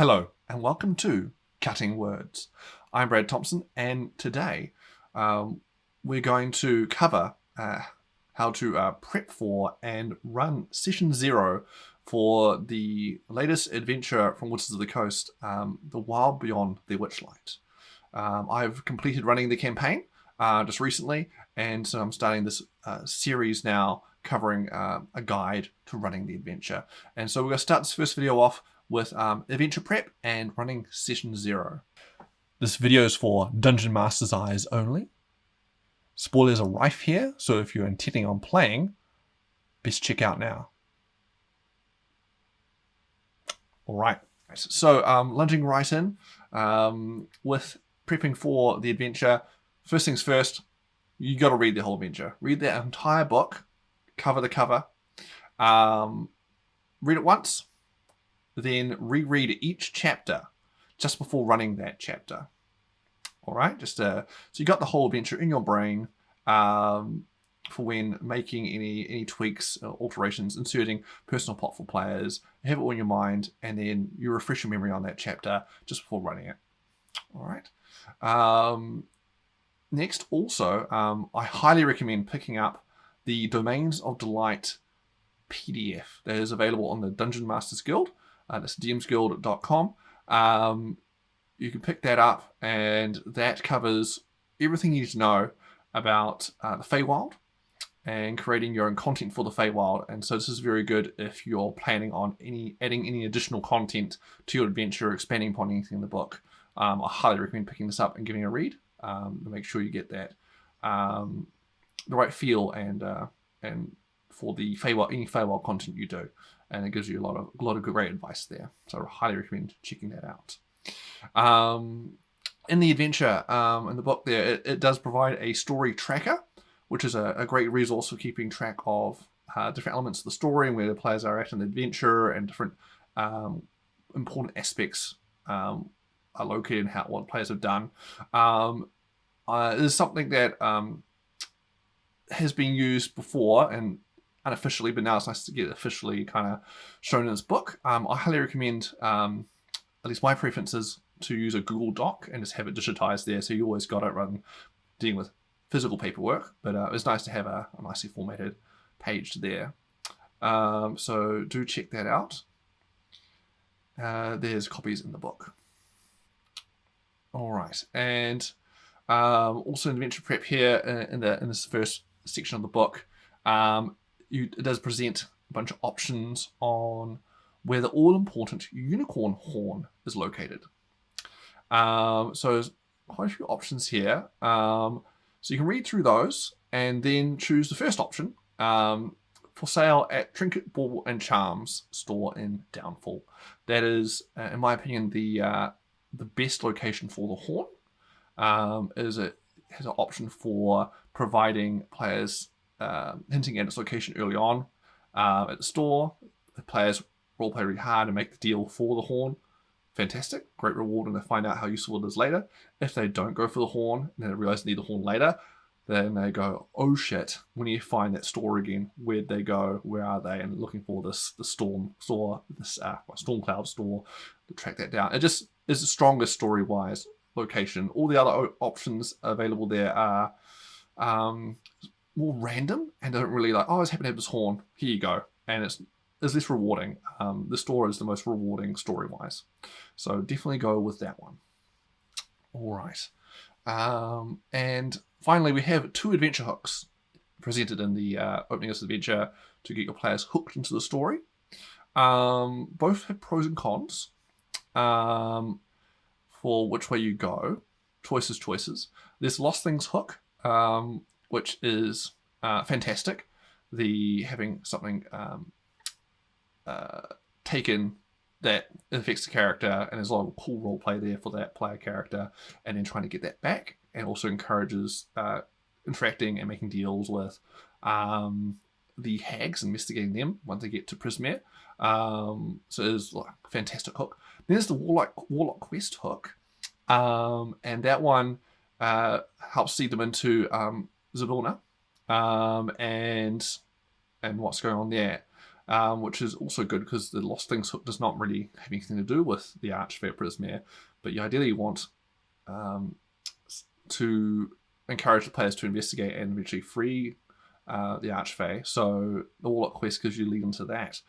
Hello and welcome to Cutting Words. I'm Brad Thompson, and today we're going to cover how to prep for and run Session 0 for the latest adventure from Wizards of the Coast, The Wild Beyond the Witchlight. I've completed running the campaign just recently, and so I'm starting this series now covering a guide to running the adventure. And so we're going to start this first video off with adventure prep and running Session 0. This video is for Dungeon Master's eyes only. Spoilers are rife here, so if you're intending on playing, best check out now. Alright, so lunging right in with prepping for the adventure. First things first, you got to read the whole adventure. Read the entire book, cover to cover. Read it once, then reread each chapter just before running that chapter. All right, so you got the whole adventure in your brain for when making any tweaks, alterations, inserting personal plot for players. You have it all in your mind, and then you refresh your memory on that chapter just before running it. All right. Next, also, I highly recommend picking up the Domains of Delight PDF that is available on the Dungeon Masters Guild. That's dmsguild.com. You can pick that up, and that covers everything you need to know about the Feywild and creating your own content for the Feywild. And so this is very good if you're planning on adding any additional content to your adventure, expanding upon anything in the book. I highly recommend picking this up and giving it a read to make sure you get that the right feel and for the Feywild, any Feywild content you do. And it gives you a lot of great advice there. So I highly recommend checking that out. In the adventure, in the book there, it does provide a story tracker, which is a great resource for keeping track of different elements of the story and where the players are at in the adventure, and different important aspects are located in what players have done. This is something that has been used before and unofficially, but now it's nice to get officially kind of shown in this book. I highly recommend, at least my preference is to use a Google Doc and just have it digitized there, so you always got it rather than dealing with physical paperwork. But it's nice to have a nicely formatted page there. So do check that out. There's copies in the book. All right, and also in adventure prep here in this first section of the book, it does present a bunch of options on where the all-important unicorn horn is located. So there's quite a few options here. So you can read through those and then choose the first option, for sale at Trinket, Bauble and Charms store in Downfall. That is, in my opinion, the best location for the horn. It has an option for providing players, hinting at its location early on at the store. The players roleplay really hard and make the deal for the horn. Fantastic, great reward when they find out how useful it is later. If they don't go for the horn and they realize they need the horn later, then they go, oh shit, when you find that store again, where'd they go, where are they, and looking for the Stormcloud store to track that down. It just is the strongest story-wise location. All the other options available there are more random and don't really like, oh, I just happen to have this horn, here you go. And it's less rewarding. The store is the most rewarding story-wise. So definitely go with that one. All right. And finally, we have 2 adventure hooks presented in the opening of this adventure to get your players hooked into the story. Both have pros and cons for which way you go. Choices. There's Lost Things hook, which is fantastic. Having something taken that affects the character, and there's a lot of cool role play there for that player character, and then trying to get that back, and also encourages interacting and making deals with the hags, investigating them once they get to Prismere. So it's like a fantastic hook. Then there's the Warlock Quest hook, and that one helps seed them into Zadorna and what's going on there. which is also good because the Lost Things hook does not really have anything to do with the Archfey Prismare, but you ideally want to encourage the players to investigate and eventually free the Archfey. So the Warlock quest gives you lead into that,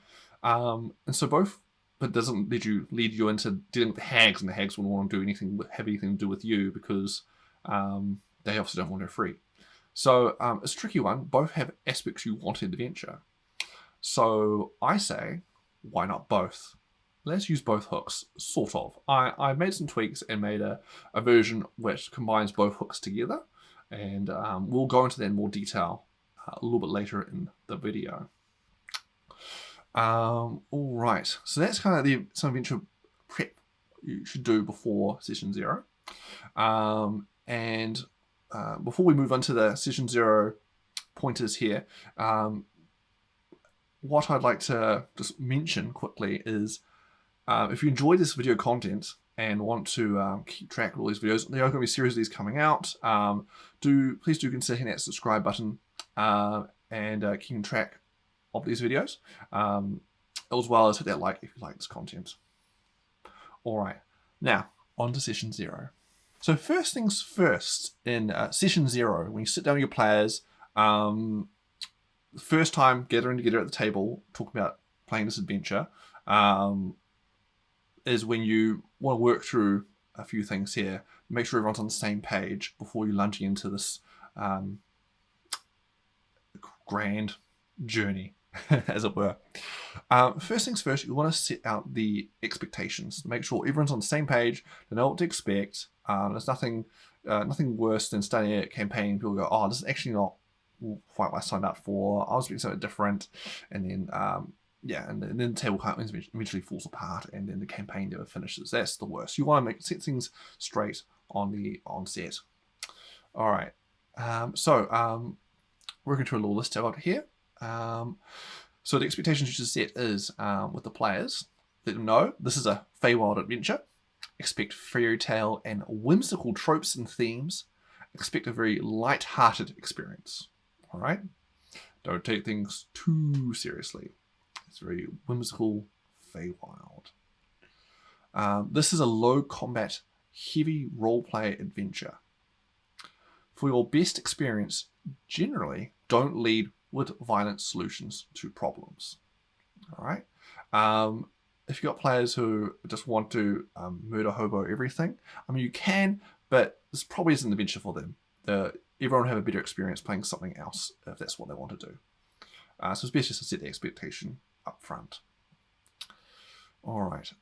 and so both, but doesn't lead you into dealing with the hags, and the hags wouldn't want to do anything have anything to do with you because they also don't want her free. So it's a tricky one. Both have aspects you want in the adventure. So I say, why not both? Let's use both hooks, sort of. I made some tweaks and made a version which combines both hooks together, and we'll go into that in more detail a little bit later in the video. All right, so that's kind of some adventure prep you should do before session 0. And before we move on to the session 0 pointers here, what I'd like to just mention quickly is if you enjoy this video content and want to keep track of all these videos, there are going to be a series of these coming out. Please do consider hitting that subscribe button and keeping track of these videos, as well as hit that like if you like this content. All right, now on to session 0. So first things first, in session 0, when you sit down with your players, first time gathering together at the table, talking about playing this adventure, is when you want to work through a few things here. Make sure everyone's on the same page before you launch into this grand journey, as it were. First things first, you want to set out the expectations. Make sure everyone's on the same page, they know what to expect. There's nothing worse than starting a campaign. People go, oh, this is actually not quite what I signed up for. I was doing something different. And then, and then the table eventually falls apart, and then the campaign never finishes. That's the worst. You want to set things straight on the onset. All right. Working through a little list I've got here. So the expectations you should set is with the players. Let them know this is a Feywild adventure. Expect fairy tale and whimsical tropes and themes. Expect a very light-hearted experience. All right? Don't take things too seriously. It's very whimsical Feywild. This is a low combat, heavy roleplay adventure. For your best experience, generally don't lead with violent solutions to problems. All right? If you've got players who just want to murder hobo everything, I mean, you can, but this probably isn't the adventure for them. Everyone will have a better experience playing something else if that's what they want to do. So it's best just to set the expectation up front. All right.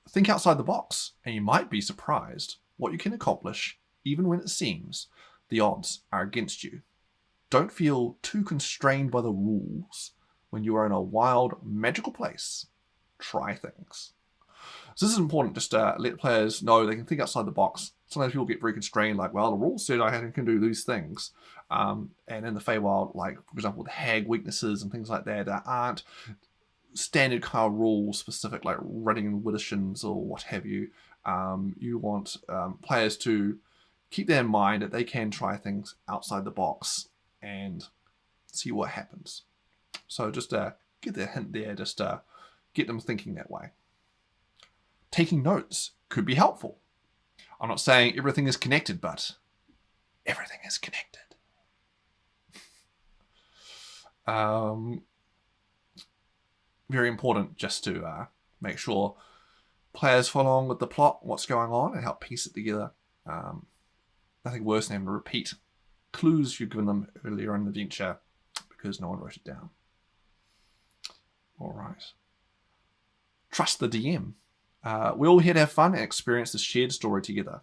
Think outside the box, and you might be surprised what you can accomplish, even when it seems the odds are against you. Don't feel too constrained by the rules when you are in a wild, magical place. Try things. So this is important, just to let players know they can think outside the box. Sometimes people get very constrained, like, well, the rules said I can do these things. And in the Feywild, like, for example, the hag weaknesses and things like that, there aren't standard kind of rules specific, like running widdershins or what have you. You want players to keep that in mind, that they can try things outside the box and see what happens. So just get that hint there, just get them thinking that way. Taking notes could be helpful. I'm not saying everything is connected, but everything is connected. Very important just to make sure players follow along with the plot, what's going on, and help piece it together. Nothing worse than having to repeat clues you've given them earlier in the adventure because no one wrote it down. All right. Trust the DM. We're all here to have fun and experience this shared story together.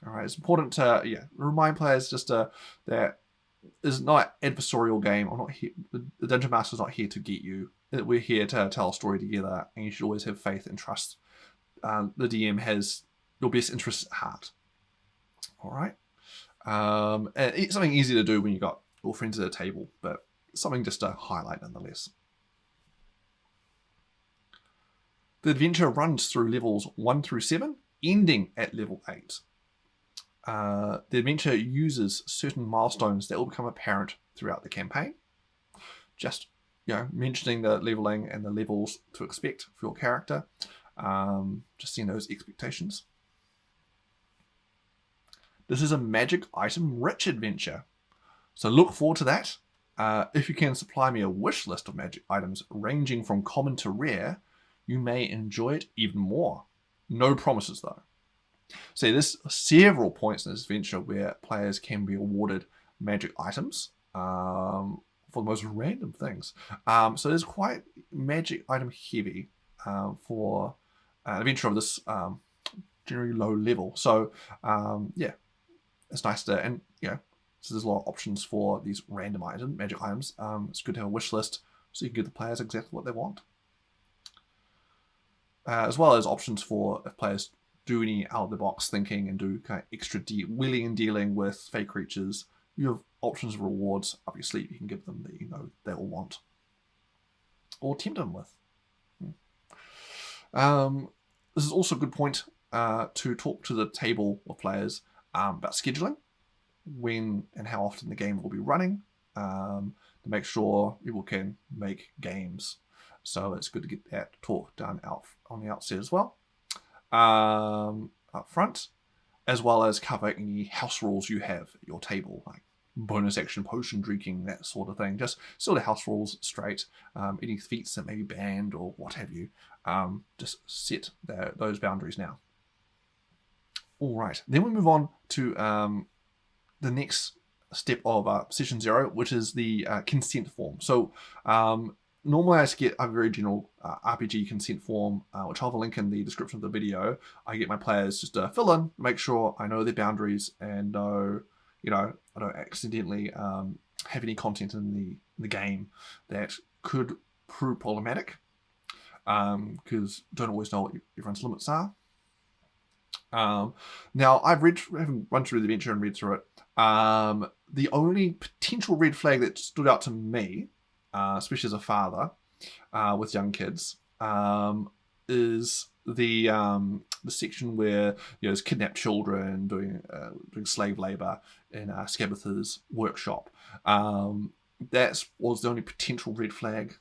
All right. It's important to remind players just that it's not an adversarial game. I'm not here. The Dungeon Master's not here to get you. We're here to tell a story together, and you should always have faith and trust. The DM has your best interests at heart. All right. And it's something easy to do when you've got all friends at a table, but something just to highlight nonetheless. The adventure runs through levels 1 through 7, ending at level 8. The adventure uses certain milestones that will become apparent throughout the campaign. Just mentioning the leveling and the levels to expect for your character. Just seeing those expectations. This is a magic item rich adventure, so look forward to that. If you can supply me a wish list of magic items ranging from common to rare, you may enjoy it even more. No promises though. So there's several points in this adventure where players can be awarded magic items for the most random things. So there's quite magic item heavy for an adventure of this generally low level. So yeah, it's nice to, and so there's a lot of options for these random magic items. It's good to have a wish list so you can give the players exactly what they want. As well as options for if players do any out-of-the-box thinking and do kind of extra wheeling and dealing with fake creatures. You have options of rewards up your sleeve you can give them that they will want. Or tempt them with. This is also a good point to talk to the table of players about scheduling, when and how often the game will be running, to make sure people can make games. So it's good to get that talk done out on the outset as well, up front, as well as cover any house rules you have at your table, like bonus action potion drinking, that sort of thing. Just sort of house rules straight. Any feats that may be banned or what have you. Just set those boundaries now. All right, then we move on to the next step of session 0, which is the consent form. So normally I just get a very general RPG consent form, which I'll have a link in the description of the video. I get my players just to fill in, make sure I know their boundaries and know, I don't accidentally have any content in the game that could prove problematic, because don't always know what everyone's limits are. Now, having run through the adventure and read through it, the only potential red flag that stood out to me, especially as a father with young kids, is the section where there's kidnapped children doing slave labor in Scabatha's workshop. That was the only potential red flag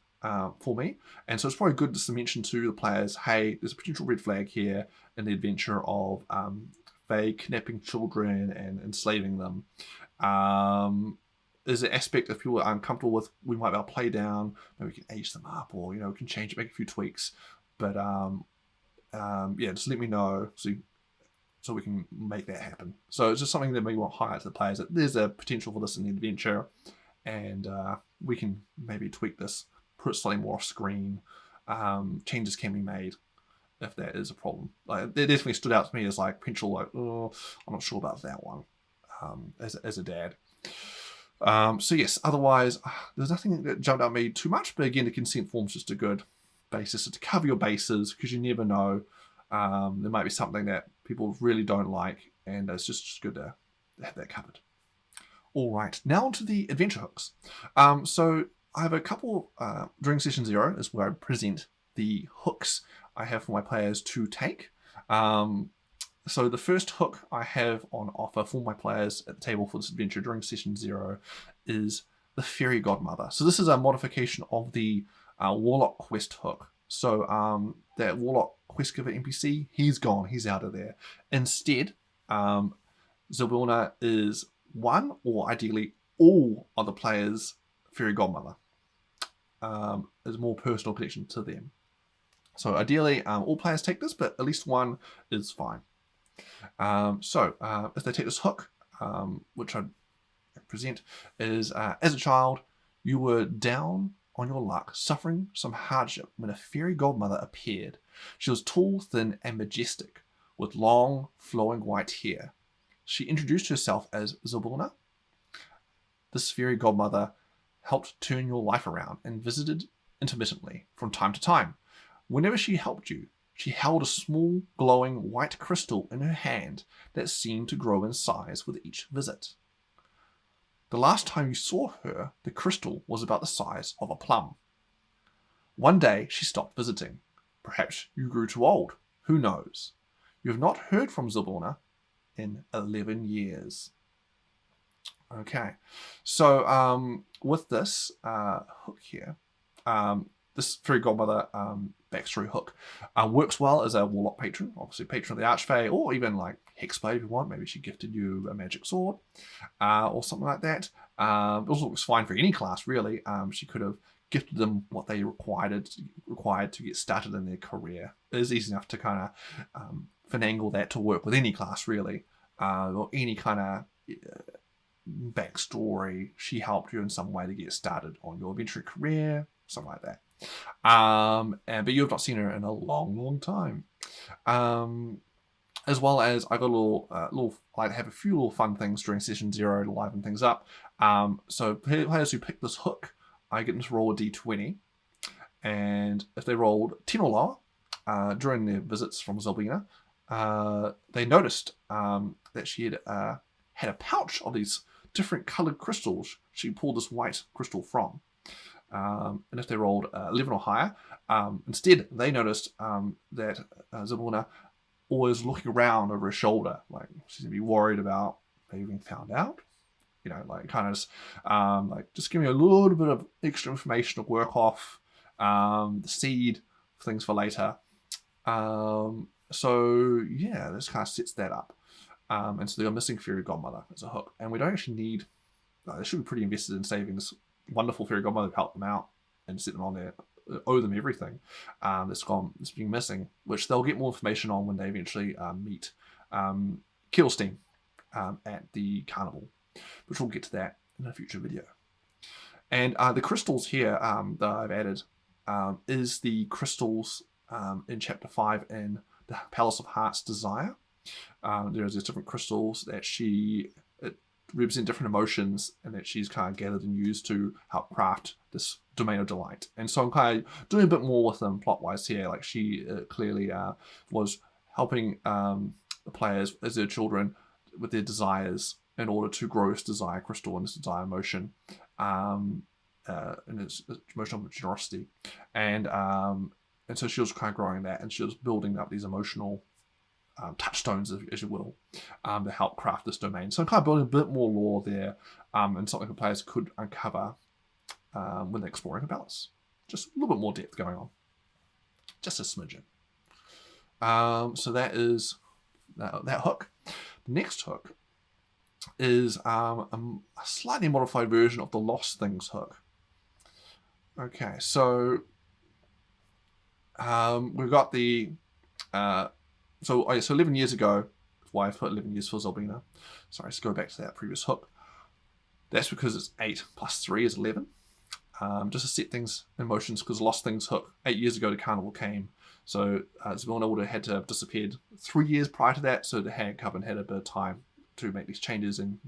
for me, and so it's probably good just to mention to the players, hey, there's a potential red flag here in the adventure of Fae kidnapping children and enslaving them. There's an aspect if people are uncomfortable with, we might be able to play down, maybe we can age them up, or we can change it, make a few tweaks, but yeah, just let me know so we can make that happen. So it's just something that we want to highlight to the players, that there's a potential for this in the adventure, and we can maybe tweak this, put it slightly more off screen. Changes can be made if that is a problem. Like, it definitely stood out to me as like potential, like, oh, I'm not sure about that one, as a dad. So yes, otherwise there's nothing that jumped out at me too much, but again, the consent form's just a good basis to cover your bases, because you never know, there might be something that people really don't like, and it's just good to have that covered. All right, now onto the adventure hooks. So I have a couple, during session 0 is where I present the hooks I have for my players to take. So the first hook I have on offer for my players at the table for this adventure during session 0 is the Fairy Godmother. So this is a modification of the Warlock quest hook. So that Warlock quest giver NPC, he's gone, he's out of there. Instead, Zabilna is one, or ideally all of the players' Fairy Godmother. There's more personal connection to them. So ideally, all players take this, but at least one is fine. So if they take this hook, which I present, is as a child, you were down on your luck, suffering some hardship when a fairy godmother appeared. She was tall, thin, and majestic, with long, flowing white hair. She introduced herself as Zabilna. This fairy godmother helped turn your life around and visited intermittently from time to time. Whenever she helped you, she held a small, glowing white crystal in her hand that seemed to grow in size with each visit. The last time you saw her, the crystal was about the size of a plum. One day, she stopped visiting. Perhaps you grew too old. Who knows? You have not heard from Zabilna in 11 years. Okay, so with this hook here, This fairy godmother backstory hook works well as a warlock patron, obviously patron of the Archfey, or even like Hexblade if you want. Maybe she gifted you a magic sword or something like that. It also looks fine for any class, really. She could have gifted them what they required to get started in their career. It is easy enough to kind of finagle that to work with any class, really, or any kind of backstory. She helped you in some way to get started on your adventuring career, something like that. But you have not seen her in a long time. As well as I got I have a few little fun things during session 0 to liven things up. So players who pick this hook, I get them to roll a d20, and if they rolled 10 or lower during their visits from Zelbina, they noticed that she had a pouch of these different coloured crystals she pulled this white crystal from. And if they rolled 11 or higher, instead they noticed that Zelbina always looking around over her shoulder, like she's gonna be worried about maybe being found out. You know, like kind of like just give me a little bit of extra information to work off, the seed, things for later. So yeah, this kind of sets that up. And so they're missing fairy godmother as a hook, and we don't actually need. They should be pretty invested in saving this wonderful fairy godmother to help them out and set them on there, owe them everything that's been missing, which they'll get more information on when they eventually meet Keelstein at the carnival, which we'll get to that in a future video. And the crystals here that I've added is the crystals in chapter 5 in the Palace of Heart's Desire. There's these different crystals that represent different emotions, and that she's kind of gathered and used to help craft this domain of delight. And so I'm kind of doing a bit more with them plot-wise here. Like she clearly was helping the players as their children with their desires in order to grow this desire crystal and this desire emotion, and its emotional generosity. And so she was kind of growing that, and she was building up these emotional touchstones, as you will, to help craft this domain. So I'm kind of building a bit more lore there, and something the players could uncover when they're exploring the palace. Just a little bit more depth going on. Just a smidgen. So that is that hook. The next hook is a slightly modified version of the Lost Things hook. Okay, so we've got the so 11 years ago, why I've put 11 years for Zelbina. Sorry, let's go back to that previous hook. That's because it's 8 plus 3 is 11. Just to set things in motion, because Lost Things hook 8 years ago the carnival came. So Zelbina would have had to have disappeared 3 years prior to that, so the Hag Coven had a bit of time to make these changes and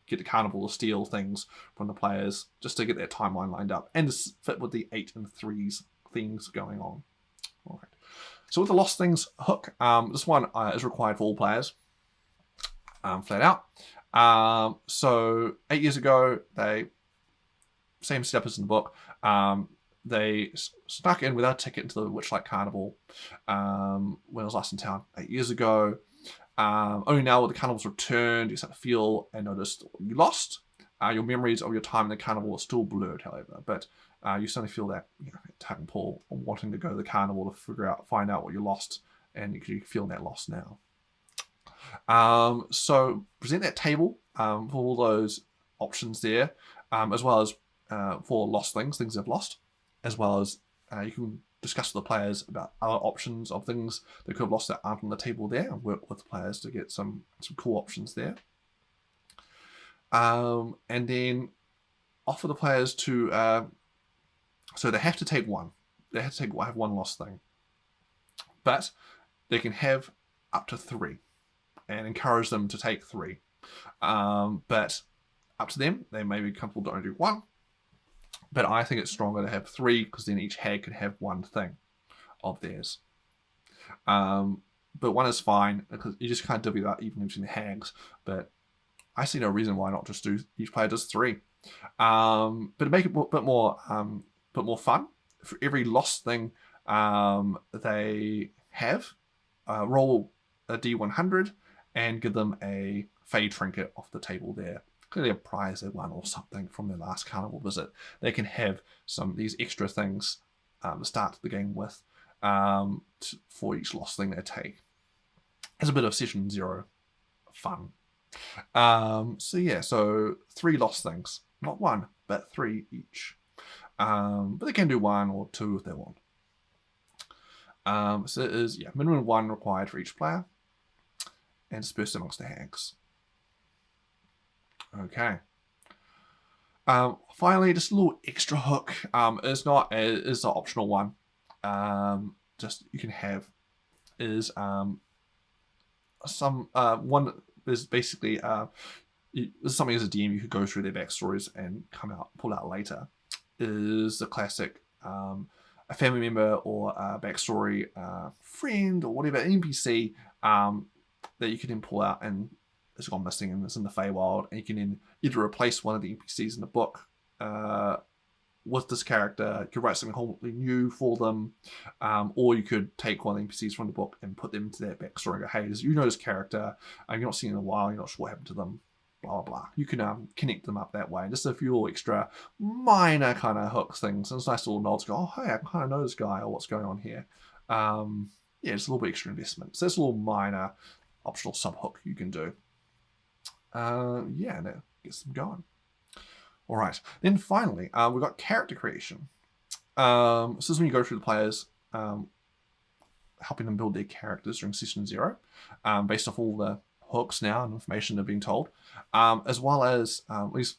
get the carnival to steal things from the players, just to get that timeline lined up and to fit with the 8 and 3's things going on. All right. So with the Lost Things hook, this one is required for all players, flat out. So 8 years ago, same setup as in the book, they snuck in without a ticket into the Witchlight Carnival when I was last in town 8 years ago. Only now with the carnival's returned, you start to feel and notice what you lost. Your memories of your time in the carnival are still blurred, however, but you suddenly feel that tug and pull on wanting to go to the carnival to find out what you lost, and you feel that loss now. So present that table for all those options there, as well as for lost things they've lost, as well as you can discuss with the players about other options of things they could have lost that aren't on the table there, and work with the players to get some cool options there. And then offer the players to so they have to take one. They have to have one lost thing, but they can have up to 3, and encourage them to take 3. But up to them. They may be comfortable to only do 1, but I think it's stronger to have 3, because then each hag can have 1 thing of theirs. But 1 is fine, because you just can't divvy that even between the hags. But I see no reason why not just do each player does 3. But to make it a bit more fun, for every lost thing they have, roll a d100 and give them a Fey trinket off the table there. clearly a prize they won or something from their last carnival visit, they can have these extra things to start the game with for each lost thing they take. It's a bit of session 0 fun. So yeah, so 3 lost things. Not 1, but 3 each. But they can do 1 or 2 if they want. So it is, minimum 1 required for each player, and dispersed amongst the hags. Okay. Finally, just a little extra hook. It's an optional one. Just you can have is one is basically this is something as a DM you could go through their backstories and pull out later. Is the classic a family member or a backstory friend or whatever NPC that you can then pull out and it's gone missing and it's in the Feywild, and you can then either replace one of the NPCs in the book with this character. You could write something wholly new for them, or you could take one of the NPCs from the book and put them into that backstory and go, hey, you know this character, you're not seeing in a while, you're not sure what happened to them, blah, blah, blah. You can connect them up that way. Just a few little extra minor kind of hooks things. And it's nice little nods to go, oh, hey, I kind of know this guy or what's going on here. It's a little bit extra investment. So it's a little minor optional sub-hook you can do. And that gets them going. All right. Then finally, we've got character creation. So this is when you go through the players, helping them build their characters during session 0, based off all the hooks now and information they're being told, as well as at least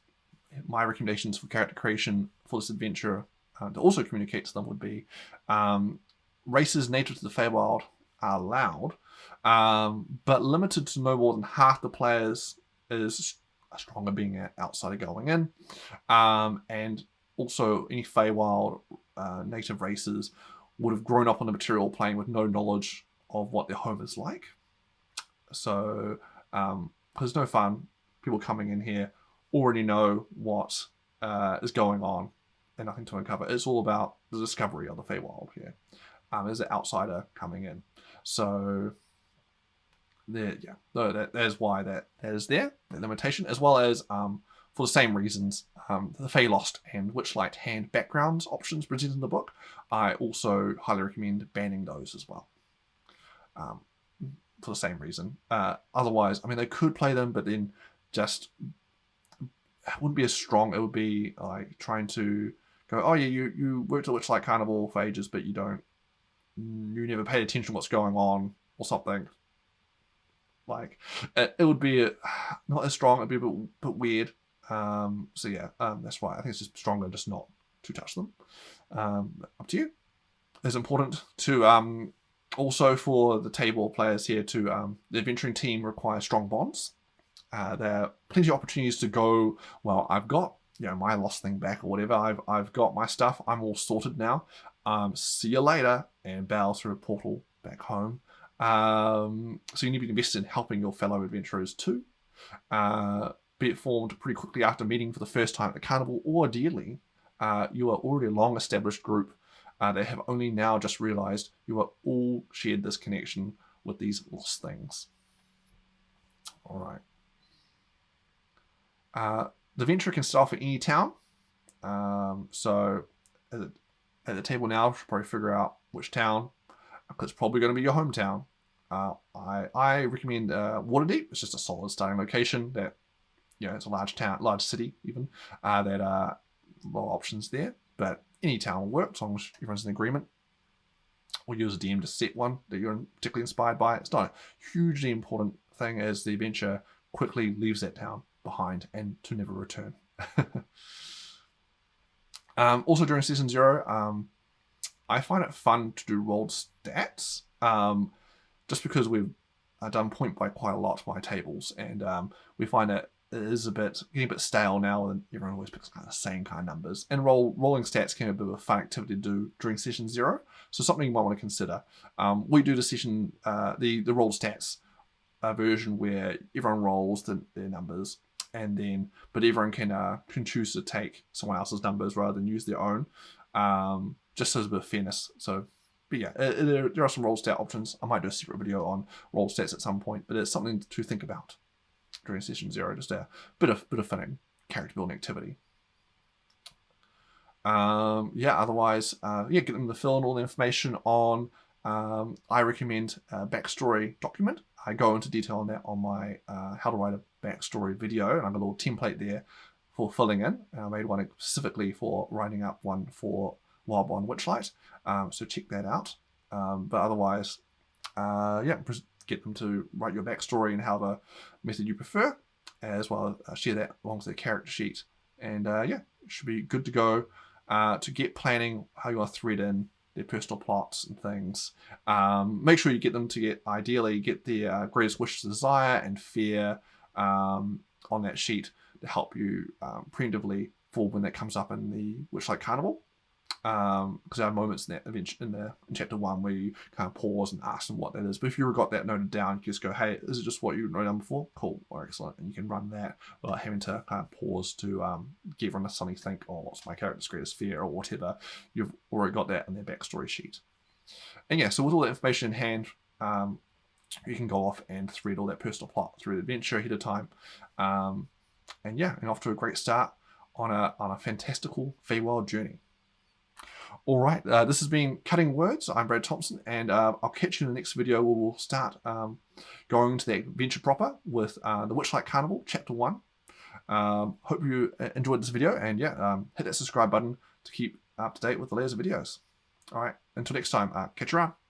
my recommendations for character creation for this adventure to also communicate to them would be races native to the Feywild are allowed, but limited to no more than half the players is a stronger being an outsider going in, and also any Feywild native races would have grown up on the material plane with no knowledge of what their home is like. So there's no fun. People coming in here already know what is going on and nothing to uncover. It's all about the discovery of the Feywild here. As an outsider coming in. So there's why that is there, the limitation, as well as for the same reasons, the Feylost and Witchlight hand backgrounds options presented in the book, I also highly recommend banning those as well. For the same reason. Otherwise, I mean, they could play them, but then just it wouldn't be as strong. It would be like trying to go, oh yeah, you worked at Witchlight Carnival for ages, but you never paid attention to what's going on or something. Like, it would be not as strong, it'd be a bit weird. That's why I think it's just stronger just not to touch them. Up to you. It's important to, also for the table players here to, the adventuring team requires strong bonds. There are plenty of opportunities to go, well, I've got, my lost thing back or whatever. I've got my stuff. I'm all sorted now. See you later, and bow through a portal back home. So you need to be invested in helping your fellow adventurers too. Be it formed pretty quickly after meeting for the first time at the carnival, or ideally, you are already a long-established group that have only now just realized you are all shared this connection with these lost things. All right. The adventurer can start for any town. So at the table now, you should probably figure out which town, because it's probably going to be your hometown. I recommend Waterdeep. It's just a solid starting location that, it's a large town, large city even, that a lot of options there. But any town will work as long as everyone's in agreement. Or use a DM to set one that you're particularly inspired by. It's not a hugely important thing, as the adventure quickly leaves that town behind and to never return. Also during Season 0, I find it fun to do rolled stats, just because we've done point by quite a lot to my tables, and we find that it is getting a bit stale now, and everyone always picks kind of the same kind of numbers. And rolling stats can be a bit of a fun activity to do during Session 0, so something you might want to consider. We do the session, the rolled stats version where everyone rolls their numbers, and then but everyone can choose to take someone else's numbers rather than use their own, just as a bit of fairness. So, but yeah, there are some roll stat options. I might do a separate video on roll stats at some point, but it's something to think about. during session 0. Just a bit of fun and character building activity. Yeah, otherwise, get them to fill in all the information on, I recommend a backstory document. I go into detail on that on my how to write a backstory video, and I've got a little template there for filling in. And I made one specifically for writing up one for Wildbond Witchlight, so check that out. But otherwise, get them to write your backstory and however method you prefer, as well as share that along with the character sheet. And should be good to go to get planning how you want to thread in their personal plots and things. Make sure you get them to ideally get their greatest wish, desire, and fear on that sheet to help you preemptively for when that comes up in the Witchlight Carnival. Because there are moments in that event in chapter 1 where you kind of pause and ask them what that is. But if you've got that noted down, you just go, hey, is it just what you wrote down before? Cool, or excellent. And you can run that without having to kind of pause to give everyone to suddenly think, oh, what's my character's greatest fear or whatever. You've already got that in their backstory sheet. And yeah, so with all that information in hand, you can go off and thread all that personal plot through the adventure ahead of time. And off to a great start on a fantastical Feywild journey. All right, this has been Cutting Words. I'm Brad Thompson, and I'll catch you in the next video where we'll start going into the adventure proper with the Witchlight Carnival, Chapter 1. Hope you enjoyed this video, and hit that subscribe button to keep up to date with the latest videos. All right, until next time, catch you around.